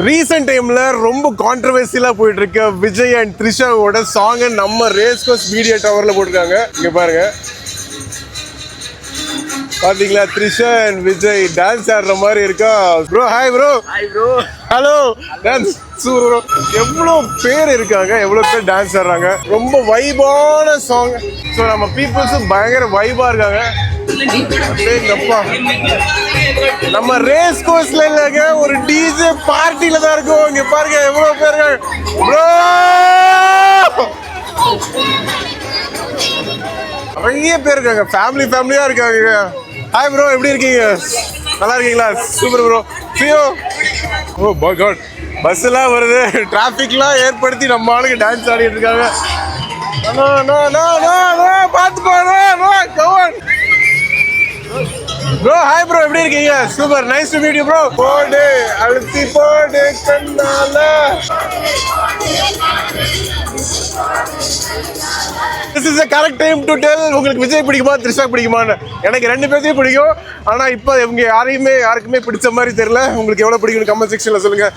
Recent டைம்ல ரொம்ப கான்ட்ரவர்சியலா போயிட்டு இருக்க விஜய் அண்ட் த்ரிஷாவோட சாங் நம்ம ரேஸ் கோர்ஸ் மீடியா டவர்ல போட்டிருக்காங்க. இங்க பாருங்க, பாத்தீங்களா? த்ரிஷா அண்ட் விஜய் டான்ஸ் ஆடுற மாதிரி இருக்கா. Bro hi bro. Hi bro. Hello. Dance bro. எவ்வளோ பேர் இருக்காங்க, எவ்வளோ பேர் டான்ஸ் ஆடுறாங்க. ரொம்ப வைபான சாங். ஸோ நம்ம பீப்புள்ஸும் பயங்கர வைபா இருக்காங்க. அப்பா, நம்ம ரேஸ் கோர்ஸ்ல இல்லைங்க, ஒரு டிஜே பார்ட்டில தான் இருக்கும். இங்க பாருங்க எவ்வளவு பேர் ப்ரோ. நிறைய பேர் இருக்காங்க, ஃபேமிலியா இருக்காங்க. ஹாய் ப்ரோ, எப்படி இருக்கீங்க? நல்லா இருக்கீங்களா? Super bro. பியோ. ஓ மை காட், பஸ் எல்லாம் வருது, டிராபிக்லாம் ஏற்படுத்தி நம்ம ஆளுங்க டான்ஸ் ஆடிட்டு இருக்காங்க. பார்த்து போறோம். ப்ரோ ஹாய் ப்ரோ, எப்படி இருக்கீங்க? Super, nice to meet you bro. போடு அழுத்தி போடு கண்ணால. This is the correct time to tell. உங்களுக்கு விஜய் பிடிக்குமா த்ரிஷா பிடிக்குமான்னு? எனக்கு ரெண்டு பேர்த்தையும் பிடிக்கும். ஆனா இப்போ இவங்க யாருக்குமே பிடிச்ச மாதிரி தெரியல. உங்களுக்கு எவ்வளவு பிடிக்கும்னு கமெண்ட் செக்ஷன்ல சொல்லுங்க.